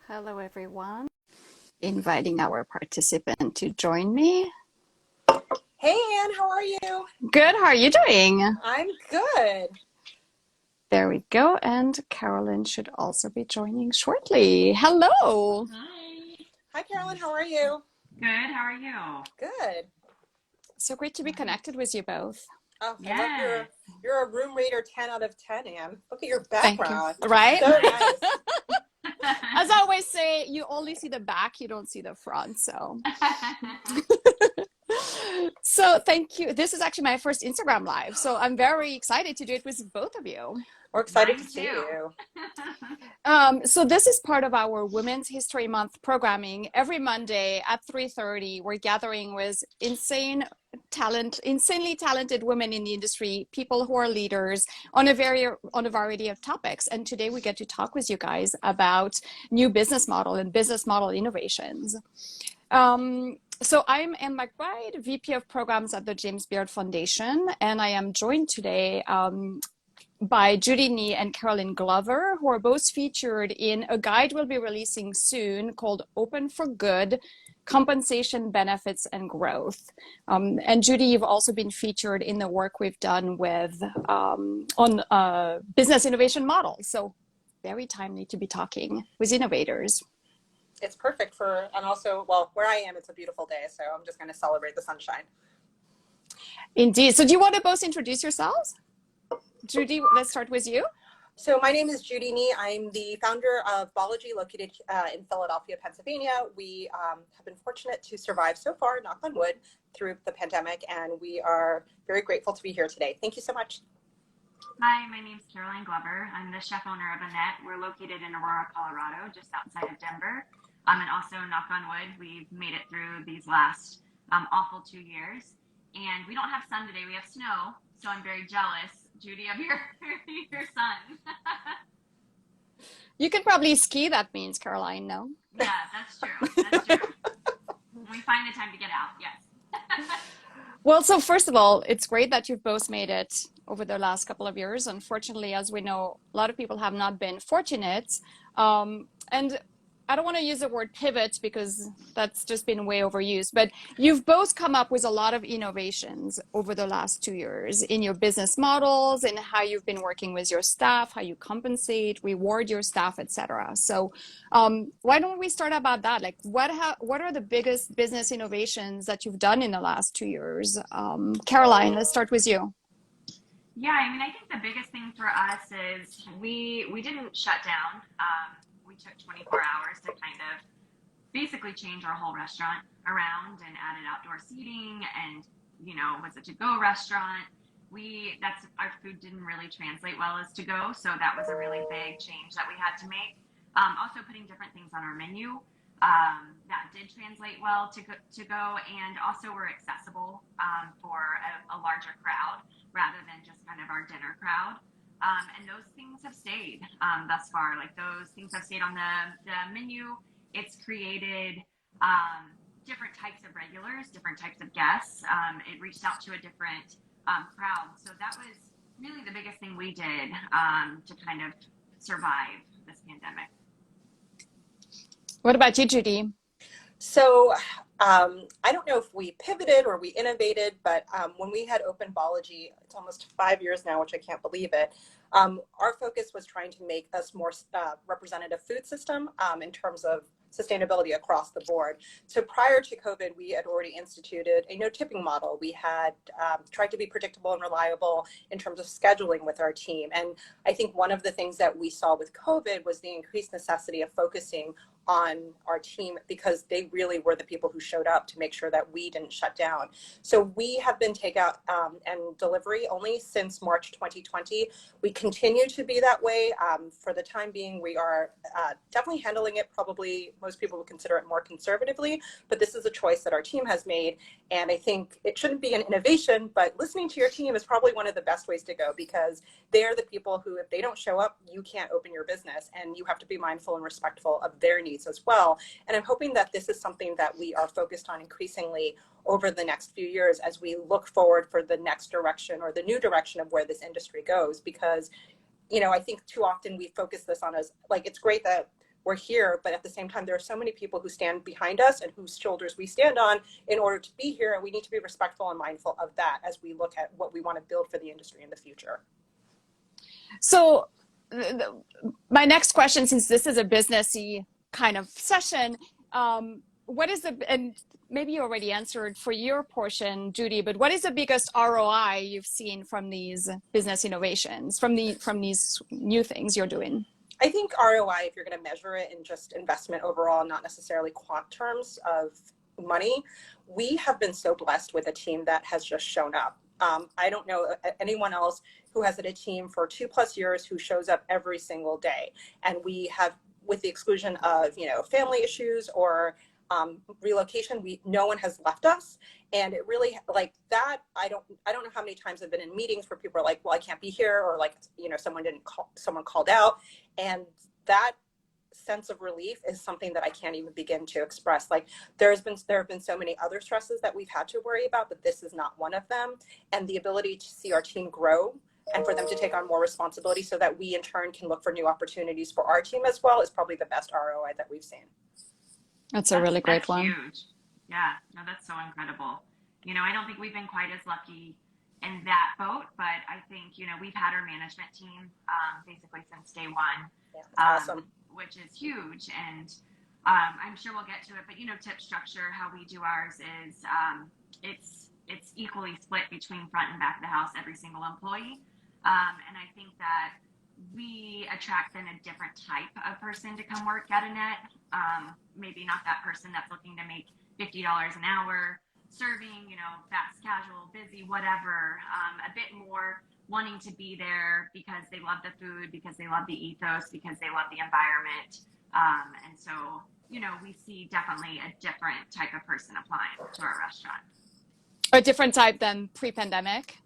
Hello, everyone. Inviting our participant to join me. Hey, Anne, how are you? Good. How are you doing? I'm good. There we go. And Carolyn should also be joining shortly. Hello. Hi. Hi, Carolyn, how are you? Good. How are you? Good. So great to be connected with you both. Oh, I love Yes. you're a room rater 10 out of 10, Anne. Look at your Thank you. background. Right? So nice. As I always say, you only see the back, you don't see the front. So thank you. This is actually my first Instagram live. So I'm very excited to do it with both of you. We're excited Mine to see too. you. So this is part of our Women's History Month programming. Every Monday at 3:30, we're gathering with insanely talented women in the industry, people who are leaders on a variety of topics. And today we get to talk with you guys about new business model and business model innovations. So I'm Anne McBride, VP of Programs at the James Beard Foundation, and I am joined today by Judy Nee and Carolyn Glover, who are both featured in a guide we'll be releasing soon called Open for Good, Compensation, Benefits, and Growth. And Judy, you've also been featured in the work we've done with on business innovation models. So very timely to be talking with innovators. It's perfect and also, well, where I am, it's a beautiful day, so I'm just going to celebrate the sunshine. Indeed. So do you want to both introduce yourselves? Judy, let's start with you. So my name is Judy Nee. I'm the founder of Bology, located in Philadelphia, Pennsylvania. We have been fortunate to survive so far, knock on wood, through the pandemic, and we are very grateful to be here today. Thank you so much. Hi, my name's Caroline Glover. I'm the chef owner of Annette. We're located in Aurora, Colorado, just outside of Denver. And also, knock on wood, we've made it through these last awful 2 years. And we don't have sun today, we have snow. So I'm very jealous, Judy, of your sun. You can probably ski, that means, Caroline, no? Yeah, that's true. That's true. We find the time to get out, yes. Well, so first of all, it's great that you've both made it over the last couple of years. Unfortunately, as we know, a lot of people have not been fortunate. And I don't want to use the word pivot because that's just been way overused, but you've both come up with a lot of innovations over the last 2 years in your business models and how you've been working with your staff, how you compensate, reward your staff, etc. So why don't we start about that? Like, what are the biggest business innovations that you've done in the last 2 years? Caroline, let's start with you. Yeah, I mean, I think the biggest thing for us is we didn't shut down. We took 24 hours to kind of basically change our whole restaurant around and added outdoor seating and, was a to-go restaurant. Our food didn't really translate well as to go, so that was a really big change that we had to make. Also putting different things on our menu that did translate well to go, and also we're accessible for a larger crowd rather than just kind of our dinner crowd. And those things have stayed thus far. Like, those things have stayed on the menu. It's created different types of regulars, different types of guests. It reached out to a different crowd. So that was really the biggest thing we did to kind of survive this pandemic. What about you, Judy? So I don't know if we pivoted or we innovated, but when we had opened Bology, it's almost 5 years now, which I can't believe it. Our focus was trying to make us more representative food system in terms of sustainability across the board. So prior to COVID, we had already instituted a no tipping model. We had tried to be predictable and reliable in terms of scheduling with our team. And I think one of the things that we saw with COVID was the increased necessity of focusing on our team, because they really were the people who showed up to make sure that we didn't shut down. So we have been takeout and delivery only since March 2020. We continue to be that way. For the time being, we are definitely handling it. Probably most people would consider it more conservatively, but this is a choice that our team has made. And I think it shouldn't be an innovation, but listening to your team is probably one of the best ways to go, because they're the people who, if they don't show up, you can't open your business, and you have to be mindful and respectful of their needs as well. And I'm hoping that this is something that we are focused on increasingly over the next few years as we look forward for the next direction or the new direction of where this industry goes. Because, I think too often we focus this on as like, it's great that we're here, but at the same time, there are so many people who stand behind us and whose shoulders we stand on in order to be here. And we need to be respectful and mindful of that as we look at what we want to build for the industry in the future. So my next question, since this is a businessy kind of session, what is and maybe you already answered for your portion, Judy, but what is the biggest ROI you've seen from these business innovations, from these new things you're doing? I think ROI, if you're going to measure it in just investment overall, not necessarily quant terms of money, we have been so blessed with a team that has just shown up. I don't know anyone else who has had a team for 2+ years who shows up every single day. And we have, with the exclusion of, family issues or relocation, no one has left us. And it really, like that, I don't know how many times I've been in meetings where people are like, well, I can't be here, or like, someone called out. And that sense of relief is something that I can't even begin to express. Like there have been so many other stresses that we've had to worry about, but this is not one of them. And the ability to see our team grow and for them to take on more responsibility so that we in turn can look for new opportunities for our team as well is probably the best ROI that we've seen. That's a really great one. Huge. Yeah, no, that's so incredible. I don't think we've been quite as lucky in that boat, but I think, we've had our management team basically since day one. Yeah, awesome. Which is huge. And I'm sure we'll get to it, but tip structure, how we do ours is it's equally split between front and back of the house, every single employee. And I think that we attract then a different type of person to come work at a net. Maybe not that person that's looking to make $50 an hour, serving, fast casual, busy, whatever, a bit more wanting to be there because they love the food, because they love the ethos, because they love the environment. And so, we see definitely a different type of person applying to our restaurant. A different type than pre-pandemic?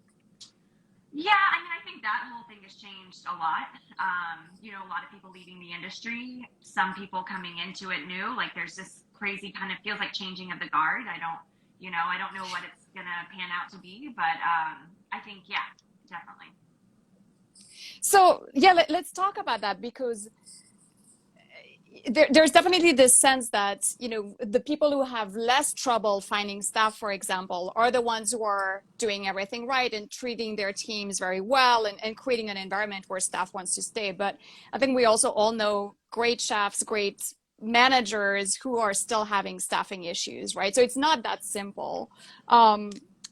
Yeah, I think that whole thing has changed a lot. A lot of people leaving the industry, some people coming into it new. Like there's this crazy kind of feels like changing of the guard. I don't know what it's gonna pan out to be, but I think definitely. So let's talk about that, because there's definitely this sense that, the people who have less trouble finding staff, for example, are the ones who are doing everything right and treating their teams very well and creating an environment where staff wants to stay. But I think we also all know great chefs, great managers who are still having staffing issues, right? So it's not that simple.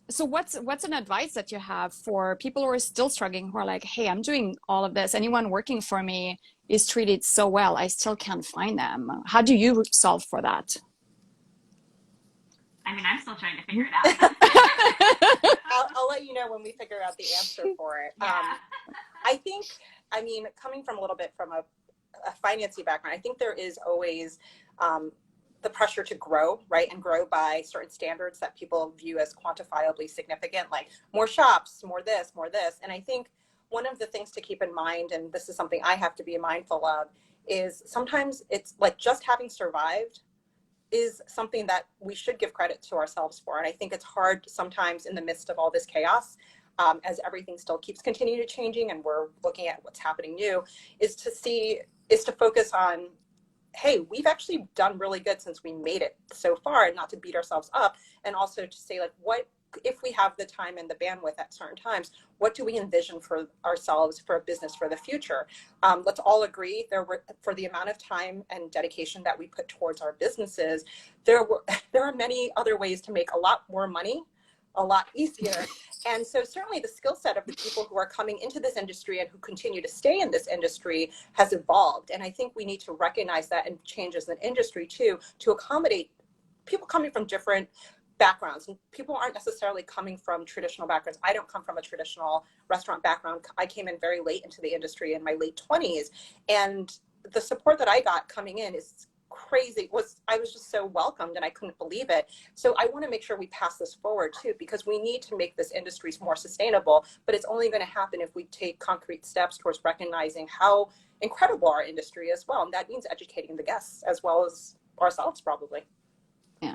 So what's an advice that you have for people who are still struggling, who are like, hey, I'm doing all of this. Anyone working for me is treated so well, I still can't find them. How do you solve for that? I'm still trying to figure it out. I'll let you know when we figure out the answer for it. Yeah. I think, coming from a little bit from a financy background, I think there is always the pressure to grow, right? And grow by certain standards that people view as quantifiably significant, like more shops, more this. And I think one of the things to keep in mind, and this is something I have to be mindful of, is sometimes it's like just having survived is something that we should give credit to ourselves for. And I think it's hard sometimes in the midst of all this chaos, as everything still keeps continuing to changing and we're looking at what's happening new, is to focus on, hey, we've actually done really good since we made it so far, and not to beat ourselves up. And also to say, like, what, if we have the time and the bandwidth at certain times, what do we envision for ourselves, for a business, for the future? Let's all agree for the amount of time and dedication that we put towards our businesses, there are many other ways to make a lot more money, a lot easier. And so certainly the skill set of the people who are coming into this industry and who continue to stay in this industry has evolved. And I think we need to recognize that and change as an industry too, to accommodate people coming from different backgrounds. And people aren't necessarily coming from traditional backgrounds. I don't come from a traditional restaurant background. I came in very late into the industry in my late 20s. And the support that I got coming in is crazy. I was just so welcomed and I couldn't believe it. So I want to make sure we pass this forward too, because we need to make this industry more sustainable, but it's only going to happen if we take concrete steps towards recognizing how incredible our industry is as well. And that means educating the guests as well as ourselves, probably. Yeah.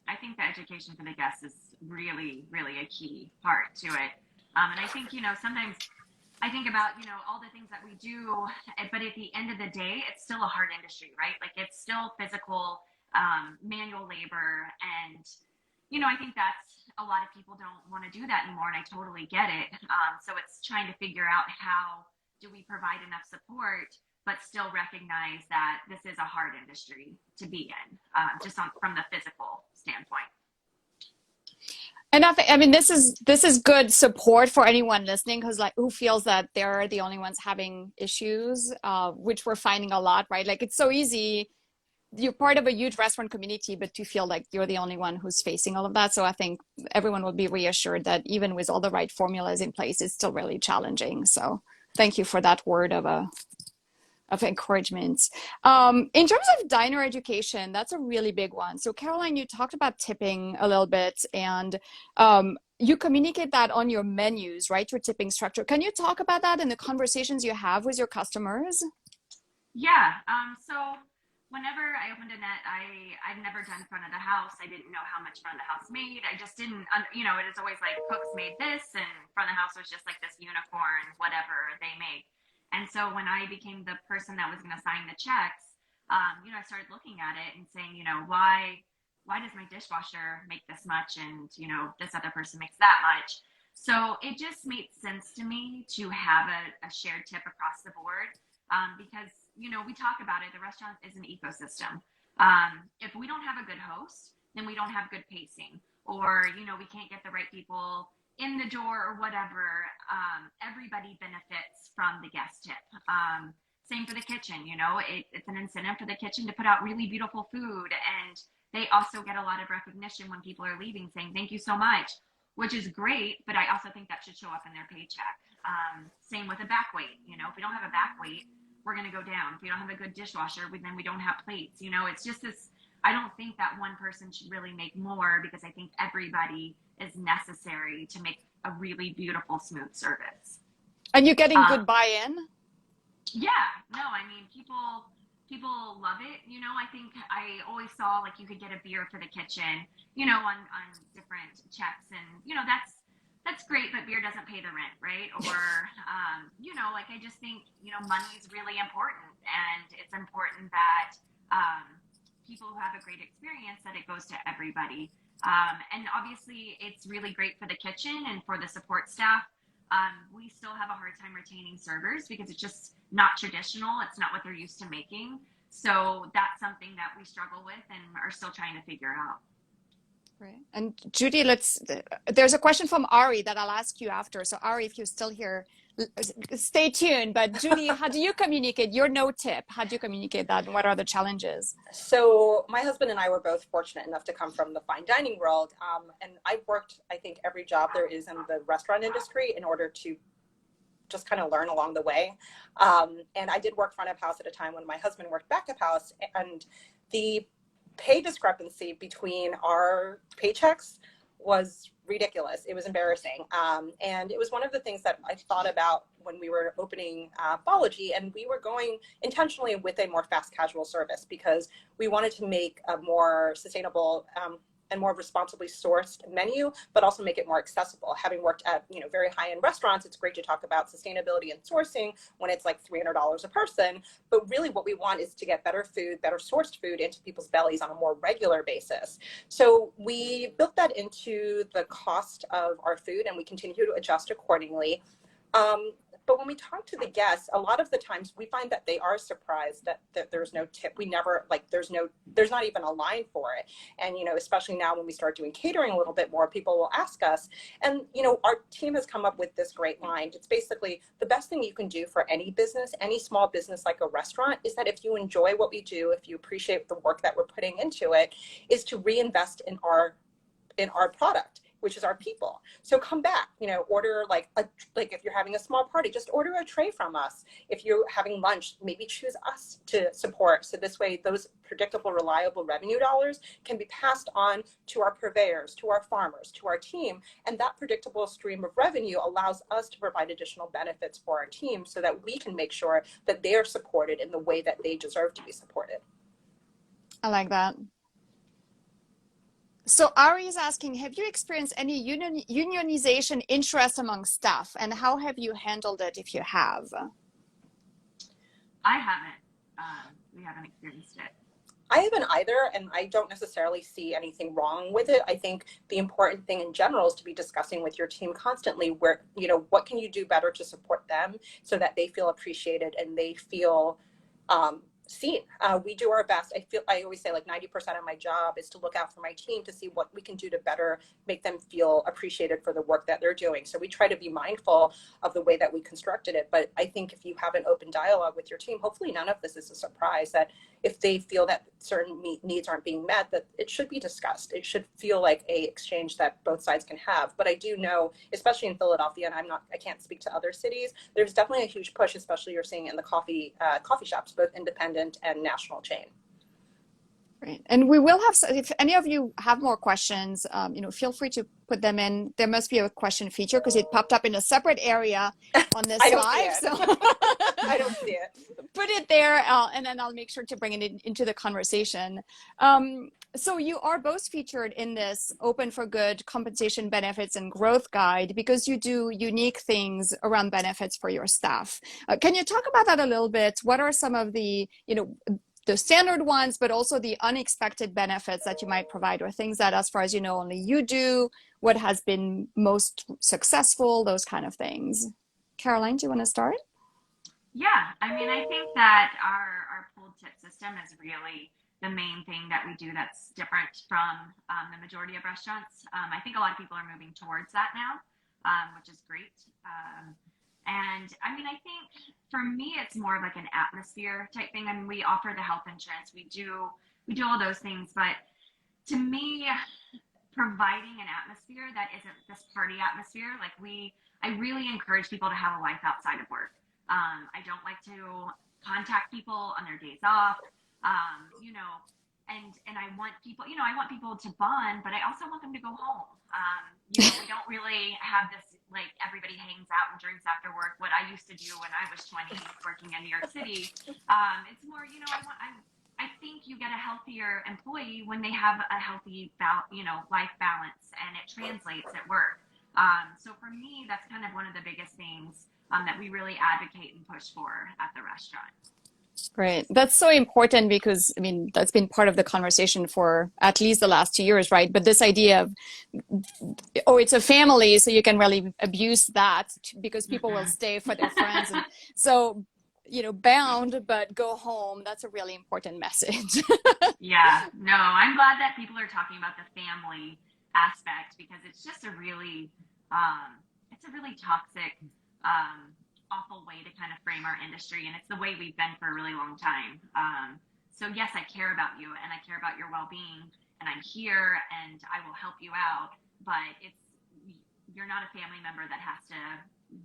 I think the education for the guests is really, really a key part to it. And I think, sometimes I think about, all the things that we do, but at the end of the day, it's still a hard industry, right? Like it's still physical, manual labor. And, I think that's a lot of people don't want to do that anymore. And I totally get it. So it's trying to figure out how do we provide enough support, but still recognize that this is a hard industry to be in, from the physical standpoint. And I mean, this is good support for anyone listening who's like who feels that they're the only ones having issues, which we're finding a lot, right? Like it's so easy. You're part of a huge restaurant community, but to feel like you're the only one who's facing all of that. So I think everyone will be reassured that even with all the right formulas in place, it's still really challenging. So thank you for that word of encouragement. In terms of diner education, that's a really big one. So Caroline, you talked about tipping a little bit, and you communicate that on your menus, right? Your tipping structure. Can you talk about that in the conversations you have with your customers? Yeah. So whenever I opened a net, I've never done front of the house. I didn't know how much front of the house made. I just didn't, it is always like cooks made this and front of the house was just like this unicorn, whatever they make. And so when I became the person that was going to sign the checks, I started looking at it and saying, why does my dishwasher make this much and, this other person makes that much? So it just made sense to me to have a shared tip across the board, because, we talk about it, the restaurant is an ecosystem. If we don't have a good host, then we don't have good pacing, or, we can't get the right people in the door or whatever. Everybody benefits from the guest tip. Same for the kitchen, it's an incentive for the kitchen to put out really beautiful food. And they also get a lot of recognition when people are leaving saying, thank you so much, which is great. But I also think that should show up in their paycheck. Same with a back weight. If we don't have a back weight, we're going to go down. If we don't have a good dishwasher, then we don't have plates. It's just this, I don't think that one person should really make more, because I think everybody is necessary to make a really beautiful, smooth service. And you're getting good buy-in? Yeah, no, I mean, people love it. I think I always saw like you could get a beer for the kitchen, on different checks, and that's great, but beer doesn't pay the rent, right? Or like I just think money is really important, and it's important that people who have a great experience, that it goes to everybody. And obviously, it's really great for the kitchen and for the support staff. We still have a hard time retaining servers because it's just not traditional. It's not what they're used to making. So that's something that we struggle with and are still trying to figure out. Right. And Judy, there's a question from Ari that I'll ask you after. So Ari, if you're still here, stay tuned. But Judy, how do you communicate your no tip? How do you communicate that? And what are the challenges? So my husband and I were both fortunate enough to come from the fine dining world. And I've worked, I think, every job there is in the restaurant industry in order to just kind of learn along the way. And I did work front of house at a time when my husband worked back of house, and the pay discrepancy between our paychecks was ridiculous. It was embarrassing. And it was one of the things that I thought about when we were opening Bology, and we were going intentionally with a more fast casual service because we wanted to make a more sustainable and more responsibly sourced menu, but also make it more accessible. Having worked at very high-end restaurants, it's great to talk about sustainability and sourcing when it's like $300 a person. But really what we want is to get better food, better sourced food into people's bellies on a more regular basis. So we built that into the cost of our food, and we continue to adjust accordingly. But when we talk to the guests, a lot of the times we find that they are surprised that there's no tip. We never, there's not even a line for it. And, especially now when we start doing catering a little bit more, people will ask us. And, our team has come up with this great line. It's basically the best thing you can do for any business, any small business like a restaurant, is that if you enjoy what we do, if you appreciate the work that we're putting into it, is to reinvest in our product, which is our people. So come back, order if you're having a small party, just order a tray from us. If you're having lunch, maybe choose us to support. So this way, those predictable, reliable revenue dollars can be passed on to our purveyors, to our farmers, to our team. And that predictable stream of revenue allows us to provide additional benefits for our team so that we can make sure that they are supported in the way that they deserve to be supported. I like that. So Ari is asking, have you experienced any unionization interest among staff, and how have you handled it if you have? I haven't. We haven't experienced it. I haven't either, and I don't necessarily see anything wrong with it. I think the important thing in general is to be discussing with your team constantly where, what can you do better to support them so that they feel appreciated and they feel seen. We do our best. I always say like 90% of my job is to look out for my team to see what we can do to better make them feel appreciated for the work that they're doing. So we try to be mindful of the way that we constructed it. But I think if you have an open dialogue with your team, hopefully none of this is a surprise, that if they feel that certain needs aren't being met, that it should be discussed. It should feel like a exchange that both sides can have. But I do know, especially in Philadelphia, and I can't speak to other cities, there's definitely a huge push, especially you're seeing in the coffee shops, both independent and national chain. Great. And we will have, if any of you have more questions, feel free to put them in. There must be a question feature because it popped up in a separate area on this live. So I don't see it. Put it there, and then I'll make sure to bring it into the conversation. So you are both featured in this Open for Good compensation, benefits, and growth guide because you do unique things around benefits for your staff. Can you talk about that a little bit? What are some of the standard ones, but also the unexpected benefits that you might provide, or things that, as far as you know, only you do, what has been most successful, those kind of things. Caroline, do you want to start? Yeah, I mean, I think that our pooled tip system is really the main thing that we do that's different from the majority of restaurants. I think a lot of people are moving towards that now, which is great. And I mean, I think for me, it's more of like an atmosphere type thing. I mean, we offer the health insurance, we do all those things, but to me, providing an atmosphere that isn't this party atmosphere, I really encourage people to have a life outside of work. I don't like to contact people on their days off, and I want people, to bond, but I also want them to go home. We don't really have this, like, everybody hangs out and drinks after work, what I used to do when I was 20 working in New York City. It's more, I think you get a healthier employee when they have a healthy, life balance, and it translates at work. So for me, that's kind of one of the biggest things that we really advocate and push for at the restaurant. Great. That's so important because, I mean, that's been part of the conversation for at least the last 2 years, right? But this idea of, it's a family, so you can really abuse that because people will stay for their friends. And so, bound, but go home. That's a really important message. Yeah, no, I'm glad that people are talking about the family aspect because it's just a really toxic, awful way to kind of frame our industry, and it's the way we've been for a really long time. So yes, I care about you and I care about your well-being, and I'm here and I will help you out, but you're not a family member that has to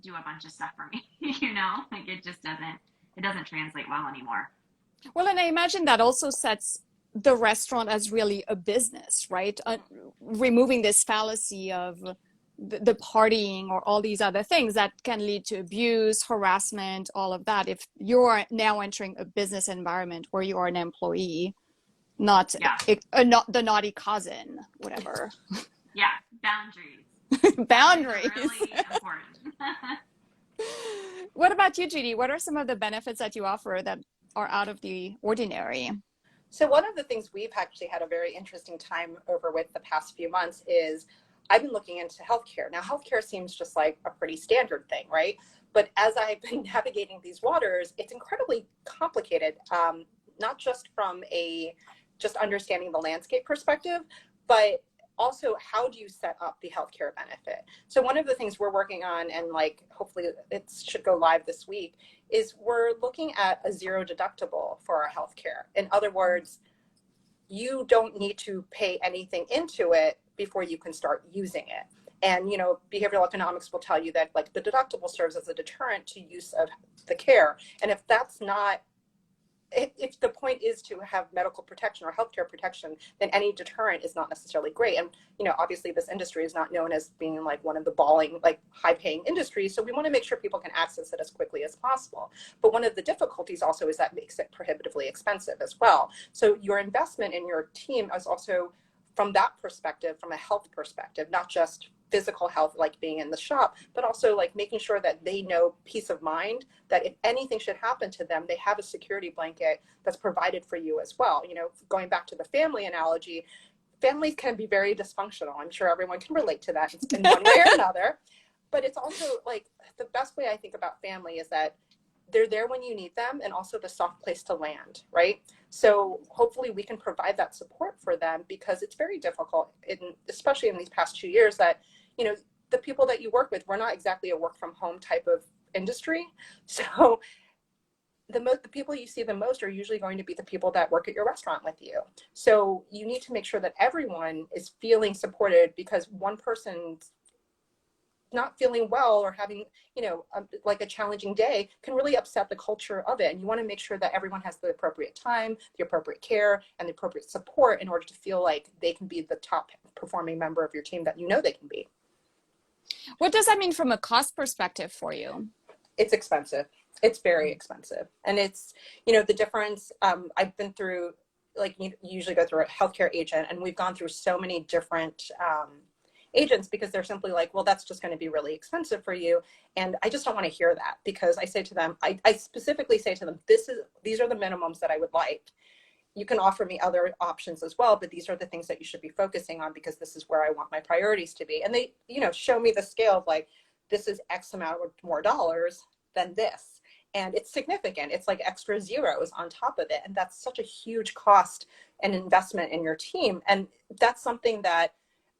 do a bunch of stuff for me. It just doesn't translate well anymore. Well, and I imagine that also sets the restaurant as really a business, right? Removing this fallacy of the partying or all these other things that can lead to abuse, harassment, all of that. If you're now entering a business environment where you are an employee, not the naughty cousin, whatever. Yeah, boundaries. Boundaries. Really important. What about you, Judy? What are some of the benefits that you offer that are out of the ordinary? So one of the things we've actually had a very interesting time over with the past few months is I've been looking into healthcare. Now, healthcare seems just like a pretty standard thing, right? But as I've been navigating these waters, it's incredibly complicated, not just from just understanding the landscape perspective, but also how do you set up the healthcare benefit? So one of the things we're working on, and hopefully it should go live this week, is we're looking at a zero deductible for our healthcare. In other words, you don't need to pay anything into it before you can start using it. And, behavioral economics will tell you that the deductible serves as a deterrent to use of the care. And if the point is to have medical protection or healthcare protection, then any deterrent is not necessarily great. And, obviously this industry is not known as being one of the high paying industries. So we want to make sure people can access it as quickly as possible. But one of the difficulties also is that makes it prohibitively expensive as well. So your investment in your team is also from that perspective, from a health perspective, not just physical health, like being in the shop, but also like making sure that they know peace of mind, that if anything should happen to them, they have a security blanket that's provided for you as well. You know, going back to the family analogy, families can be very dysfunctional. I'm sure everyone can relate to that in one way or another. But it's also like the best way I think about family is that they're there when you need them, and also the soft place to land, right? So hopefully we can provide that support for them, because it's very difficult, especially in these past 2 years, that, you know, the people that you work with, we're not exactly a work from home type of industry. So the people you see the most are usually going to be the people that work at your restaurant with you. So you need to make sure that everyone is feeling supported, because one person's not feeling well or having, you know, like a challenging day can really upset the culture of it. And you want to make sure that everyone has the appropriate time, the appropriate care, and the appropriate support in order to feel like they can be the top performing member of your team that you know they can be. What does that mean from a cost perspective for you? It's expensive. It's very expensive. And it's, you know, the difference, I've been through, like you usually go through a healthcare agent, and we've gone through so many different agents, because they're simply like, well, that's just going to be really expensive for you. And I just don't want to hear that, because I say to them, I specifically say to them, these are the minimums that I would like. You can offer me other options as well, but these are the things that you should be focusing on, because this is where I want my priorities to be. And they, you know, show me the scale of like, this is X amount more dollars than this. And it's significant. It's like extra zeros on top of it. And that's such a huge cost and investment in your team. And that's something that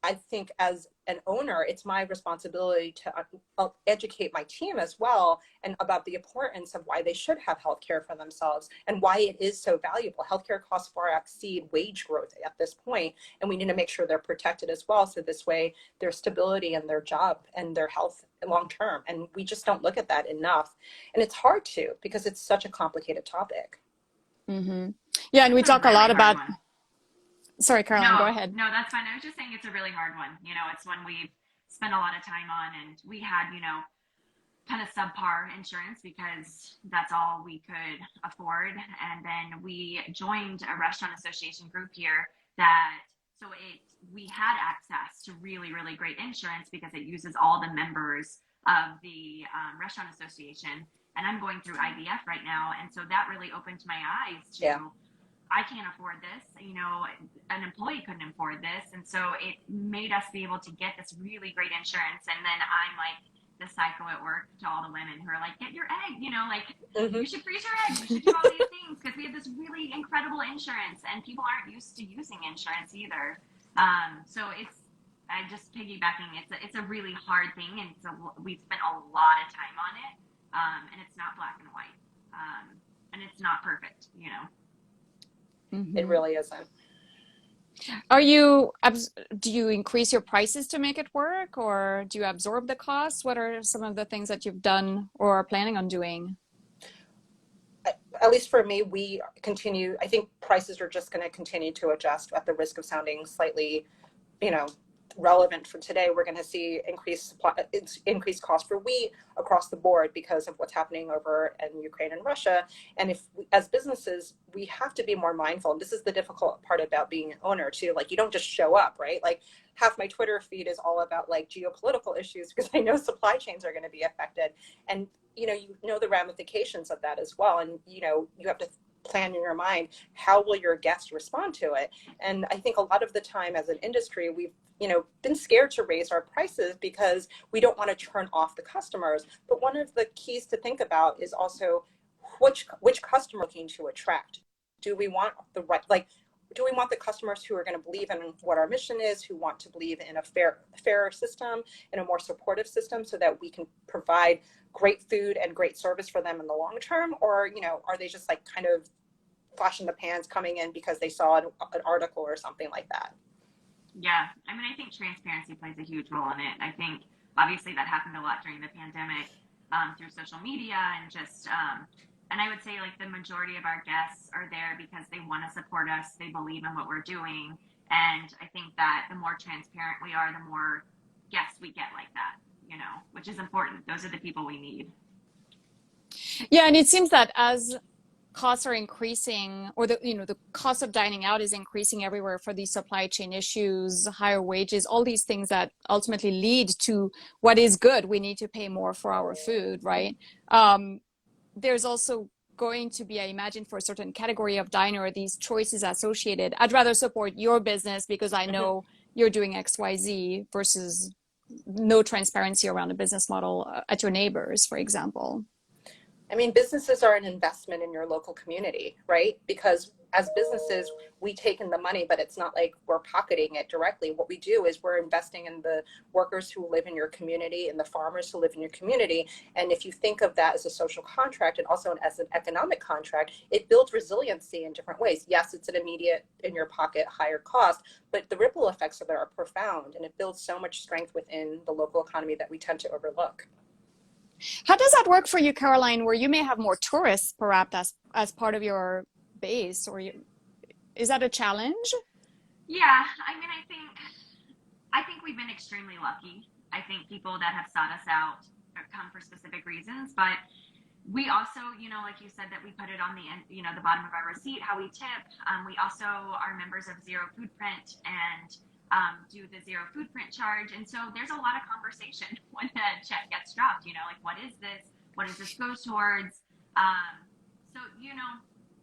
I think as an owner, it's my responsibility to educate my team as well, and about the importance of why they should have healthcare for themselves and why it is so valuable. Healthcare costs far exceed wage growth at this point, and we need to make sure they're protected as well. So this way, their stability and their job and their health long term. And we just don't look at that enough. And it's hard to, because it's such a complicated topic. Mm-hmm. Yeah, and we talk a lot about. Sorry, Caroline, go ahead. No, that's fine. I was just saying it's a really hard one. You know, it's one we've spent a lot of time on, and we had, you know, kind of subpar insurance because that's all we could afford. And then we joined a restaurant association group here we had access to really, really great insurance because it uses all the members of the restaurant association. And I'm going through IVF right now. And so that really opened my eyes to, I can't afford this, you know, an employee couldn't afford this. And so it made us be able to get this really great insurance. And then I'm like the psycho at work to all the women who are like, get your egg, you know, like you should freeze your egg, you should do all these things, because we have this really incredible insurance, and people aren't used to using insurance either. So I just piggybacking, it's a really hard thing, and we've spent a lot of time on it, and it's not black and white, and it's not perfect, you know. Mm-hmm. It really isn't. Do you increase your prices to make it work, or do you absorb the costs? What are some of the things that you've done or are planning on doing? At least for me, we continue. I think prices are just going to continue to adjust, at the risk of sounding slightly, you know, relevant for today. We're going to see increased cost for wheat across the board because of what's happening over in Ukraine and Russia. And if as businesses, we have to be more mindful. And this is the difficult part about being an owner too. Like, you don't just show up, right? Like, half my Twitter feed is all about like geopolitical issues, because I know supply chains are going to be affected. And you know the ramifications of that as well. And you have to plan in your mind, how will your guests respond to it? And I think a lot of the time as an industry, we've been scared to raise our prices because we don't want to turn off the customers. But one of the keys to think about is also which customer looking to attract. Do we want the customers who are going to believe in what our mission is, who want to believe in a fairer system, and a more supportive system, so that we can provide great food and great service for them in the long term? Or, are they just like kind of flash in the pans coming in because they saw an article or something like that? Yeah, I mean, I think transparency plays a huge role in it. I think obviously that happened a lot during the pandemic through social media and just, and I would say like the majority of our guests are there because they want to support us. They believe in what we're doing. And I think that the more transparent we are, the more guests we get like that, which is important. Those are the people we need. Yeah, and it seems that as costs are increasing, or the cost of dining out is increasing everywhere for these supply chain issues, higher wages, all these things that ultimately lead to what is good. We need to pay more for our food, right? There's also going to be, I imagine, for a certain category of diner, these choices associated. I'd rather support your business because I know you're doing XYZ versus no transparency around a business model at your neighbors, for example. I mean, businesses are an investment in your local community, right? Because as businesses, we take in the money, but it's not like we're pocketing it directly. What we do is we're investing in the workers who live in your community and the farmers who live in your community. And if you think of that as a social contract and also as an economic contract, it builds resiliency in different ways. Yes, it's an immediate in your pocket higher cost, but the ripple effects of it are profound, and it builds so much strength within the local economy that we tend to overlook. How does that work for you, Caroline, where you may have more tourists perhaps as part of your base, or is that a challenge? Yeah, I mean, I think we've been extremely lucky. I think people that have sought us out come for specific reasons, but we also, like you said, that we put it on the end, the bottom of our receipt, how we tip. We also are members of Zero Foodprint and do the Zero Foodprint charge. And so there's a lot of conversation when the check gets dropped, like, what is this? What does this go towards? So,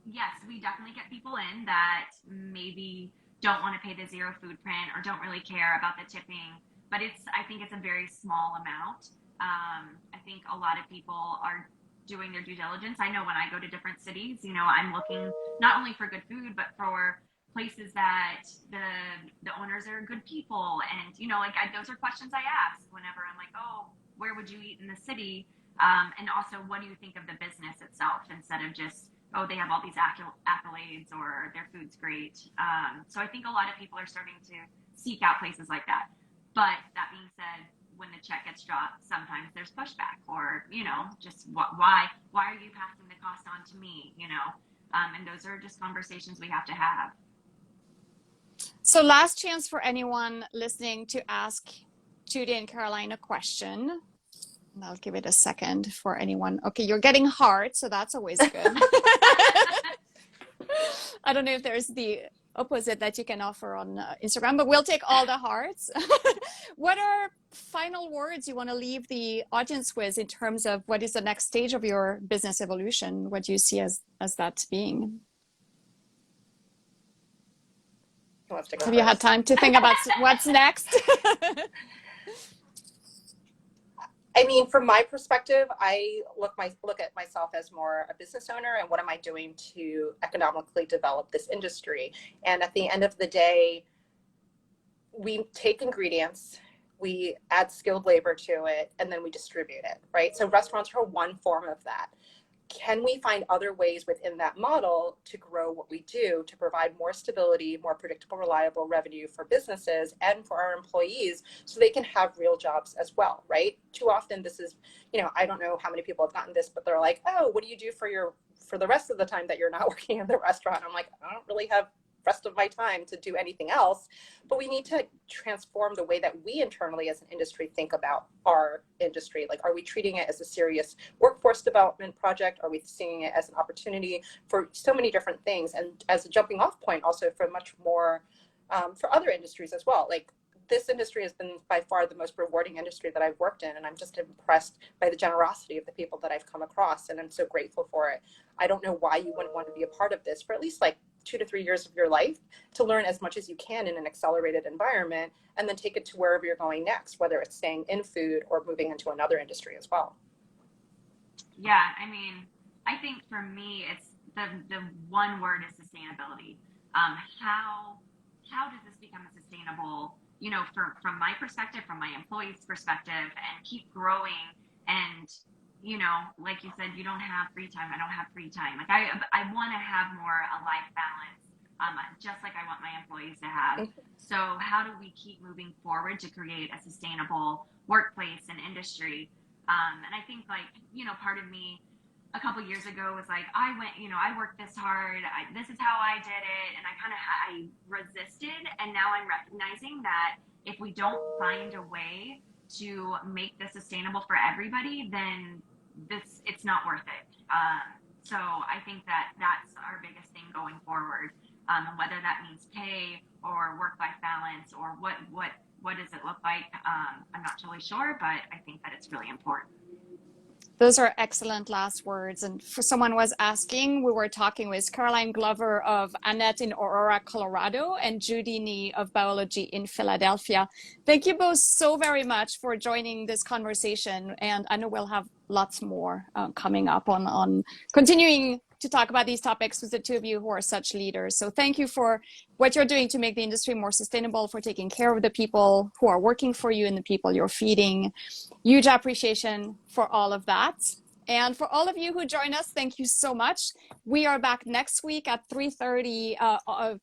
yes, we definitely get people in that maybe don't want to pay the Zero Foodprint or don't really care about the tipping, but I think it's a very small amount. I think a lot of people are doing their due diligence. I know when I go to different cities, I'm looking not only for good food, but for places that the owners are good people. And, those are questions I ask whenever I'm like, oh, where would you eat in the city? And also, what do you think of the business itself, instead of just, oh, they have all these accolades or their food's great. So I think a lot of people are starting to seek out places like that. But that being said, when the check gets dropped, sometimes there's pushback, or, just why are you passing the cost on to me? And those are just conversations we have to have. So last chance for anyone listening to ask Judy and Caroline a question. And I'll give it a second for anyone. Okay, you're getting hearts, so that's always good. I don't know if there's the opposite that you can offer on Instagram, but we'll take all the hearts. What are final words you want to leave the audience with in terms of what is the next stage of your business evolution? What do you see as that being? Have you had time to think about what's next? I mean, from my perspective, I look at myself as more a business owner, and what am I doing to economically develop this industry? And at the end of the day, we take ingredients, we add skilled labor to it, and then we distribute it, right? So restaurants are one form of that. Can we find other ways within that model to grow what we do, to provide more stability, more predictable, reliable revenue for businesses and for our employees, so they can have real jobs as well, right? Too often this is, I don't know how many people have gotten this, but they're like, oh, what do you do for the rest of the time that you're not working in the restaurant? I'm like, I don't really have rest of my time to do anything else. But we need to transform the way that we internally as an industry think about our industry. Like, are we treating it as a serious workforce development project? Are we seeing it as an opportunity for so many different things, and as a jumping off point also for much more for other industries as well? Like, this industry has been by far the most rewarding industry that I've worked in, and I'm just impressed by the generosity of the people that I've come across, and I'm so grateful for it. I don't know why you wouldn't want to be a part of this for at least like 2 to 3 years of your life, to learn as much as you can in an accelerated environment, and then take it to wherever you're going next, whether it's staying in food or moving into another industry as well. Yeah, I mean, I think for me, it's the one word is sustainability. How does this become a sustainable, from my perspective, from my employees' perspective, and keep growing? And like you said, you don't have free time. I don't have free time. Like, I want to have more a life balance, just like I want my employees to have. So how do we keep moving forward to create a sustainable workplace and industry? And I think, like, part of me a couple years ago was like, I worked this hard. This is how I did it. And I resisted. And now I'm recognizing that if we don't find a way to make this sustainable for everybody, then it's not worth it. So I think that that's our biggest thing going forward. And whether that means pay or work-life balance or what does it look like, I'm not totally sure, but I think that it's really important. Those are excellent last words. And for someone was asking, we were talking with Caroline Glover of Annette in Aurora, Colorado, and Judy Nee of Biology in Philadelphia. Thank you both so very much for joining this conversation. And I know we'll have lots more coming up on continuing to talk about these topics with the two of you who are such leaders. So thank you for what you're doing to make the industry more sustainable, for taking care of the people who are working for you and the people you're feeding. Huge appreciation for all of that. And for all of you who join us, thank you so much. We are back next week at 3:30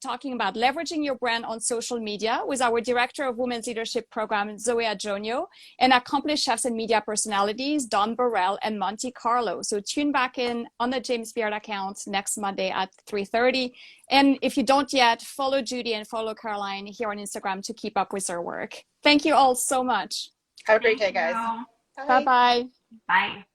talking about leveraging your brand on social media with our Director of Women's Leadership Program, Zoe Ajonio, and accomplished chefs and media personalities, Don Burrell and Monte Carlo. So tune back in on the James Beard account next Monday at 3:30. And if you don't yet, follow Judy and follow Caroline here on Instagram to keep up with their work. Thank you all so much. Have a great day, guys. Bye-bye. Bye.